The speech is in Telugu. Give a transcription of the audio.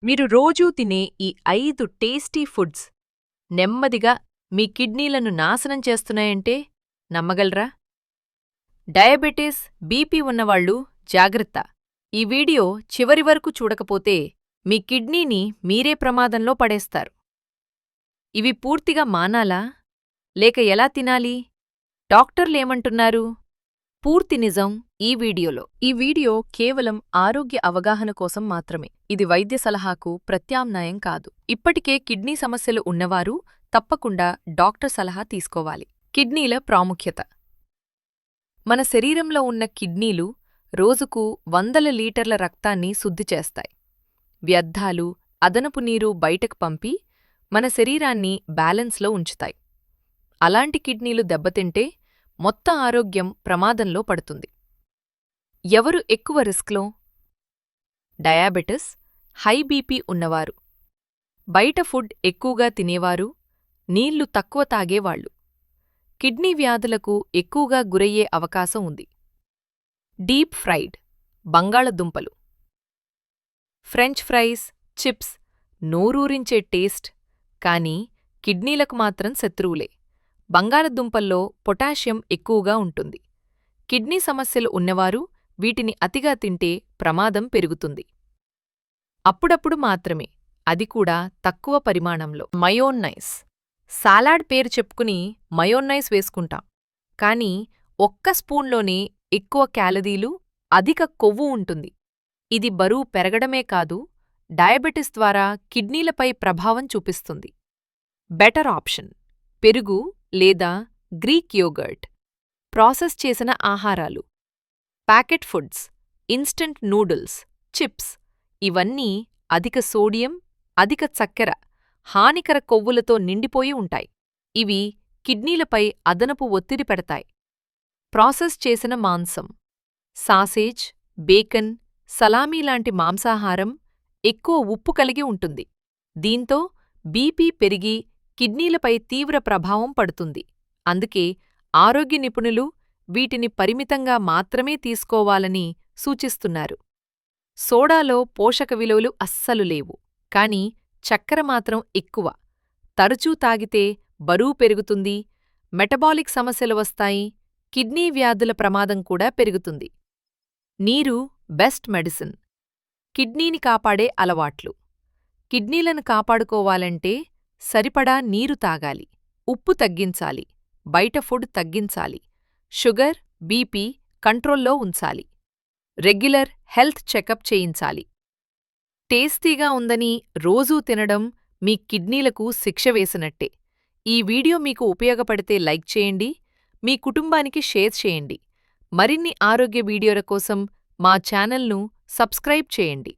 మీరు రోజూ తినే ఈ 5 టేస్టీ ఫుడ్స్ నెమ్మదిగా మీ కిడ్నీలను నాశనం చేస్తున్నాయంటే నమ్మగలరా? డయాబెటిస్, బీపీ ఉన్నవాళ్ళు జాగ్రత్త! ఈ వీడియో చివరి వరకు చూడకపోతే మీ కిడ్నీని మీరే ప్రమాదంలో పడేస్తారు. ఇవి పూర్తిగా మానాలా? లేక ఎలా తినాలి? డాక్టర్లేమంటున్నారు? పూర్తి నిజం ఈ వీడియోలో. ఈ వీడియో కేవలం ఆరోగ్య అవగాహన కోసం మాత్రమే. ఇది వైద్య సలహాకు ప్రత్యామ్నాయం కాదు. ఇప్పటికే కిడ్నీ సమస్యలు ఉన్నవారు తప్పకుండా డాక్టర్ సలహా తీసుకోవాలి. కిడ్నీల ప్రాముఖ్యత. మన శరీరంలో ఉన్న కిడ్నీలు రోజుకు 100 లీటర్ల రక్తాన్ని శుద్ధి చేస్తాయి. వ్యర్థాలు, అదనపు నీరు బయటకు పంపి మన శరీరాన్ని బ్యాలెన్స్లో ఉంచుతాయి. అలాంటి కిడ్నీలు దెబ్బతింటే మొత్తం ఆరోగ్యం ప్రమాదంలో పడుతుంది. ఎవరు ఎక్కువ రిస్క్లో? డయాబెటిస్, హై బీపీ ఉన్నవారు, బయట ఫుడ్ ఎక్కువగా తినేవారు, నీళ్లు తక్కువ తాగేవాళ్లు కిడ్నీ వ్యాధులకు ఎక్కువగా గురయ్యే అవకాశం ఉంది. డీప్ ఫ్రైడ్ బంగాళదుంపలు, ఫ్రెంచ్ ఫ్రైస్, చిప్స్ నోరూరించే టేస్ట్, కానీ కిడ్నీలకు మాత్రం శత్రువులే. బంగాళదుంపల్లో పొటాషియం ఎక్కువగా ఉంటుంది. కిడ్నీ సమస్యలు ఉన్నవారు వీటిని అతిగా తింటే ప్రమాదం పెరుగుతుంది. అప్పుడప్పుడు మాత్రమే, అది కూడా తక్కువ పరిమాణంలో. మయోన్నైస్. సాలాడ్ పేరు చెప్పుకుని మయోన్నైస్ వేసుకుంటాం, కానీ ఒక్క స్పూన్లోనే ఎక్కువ క్యాలరీలు, అధిక కొవ్వు ఉంటుంది. ఇది బరువు పెరగడమే కాదు, డయాబెటిస్ ద్వారా కిడ్నీలపై ప్రభావం చూపిస్తుంది. బెటర్ ఆప్షన్ పెరుగు లేదా గ్రీక్ యోగర్ట్. ప్రాసెస్ చేసిన ఆహారాలు, packet foods, instant noodles, chips ఇవన్నీ అధిక సోడియం, అధిక చక్కెర, హానికర కొవ్వులతో నిండిపోయి ఉంటాయి. ఇవి కిడ్నీలపై అదనపు ఒత్తిడి పెడతాయి. ప్రాసెస్ చేసిన మాంసం, సాసేజ్, బేకన్, సలామీ లాంటి మాంసాహారం ఎక్కువ ఉప్పు కలిగి ఉంటుంది. దీంతో బీపీ పెరిగి కిడ్నీలపై తీవ్ర ప్రభావం పడుతుంది. అందుకే ఆరోగ్య నిపుణులు వీటిని పరిమితంగా మాత్రమే తీసుకోవాలని సూచిస్తున్నారు. సోడాలో పోషక విలువలు అస్సలు లేవు, కానీ చక్కెర మాత్రం ఎక్కువ. తరచూ తాగితే బరువు పెరుగుతుంది, మెటబాలిక్ సమస్యలు వస్తాయి, కిడ్నీ వ్యాధుల ప్రమాదం కూడా పెరుగుతుంది. నీరు బెస్ట్ మెడిసిన్. కిడ్నీని కాపాడే అలవాట్లు. కిడ్నీలను కాపాడుకోవాలంటే సరిపడా నీరు తాగాలి, ఉప్పు తగ్గించాలి, బయట ఫుడ్ తగ్గించాలి, షుగర్, బీపీ కంట్రోల్లో ఉంచాలి, రెగ్యులర్ హెల్త్ చెకప్ చేయించాలి. టేస్టీగా ఉందని రోజూ తినడం మీ కిడ్నీలకు శిక్ష వేసినట్టే. ఈ వీడియో మీకు ఉపయోగపడితే లైక్ చేయండి, మీ కుటుంబానికి షేర్ చేయండి. మరిన్ని ఆరోగ్య వీడియోల కోసం మా ఛానల్ను సబ్స్క్రైబ్ చేయండి.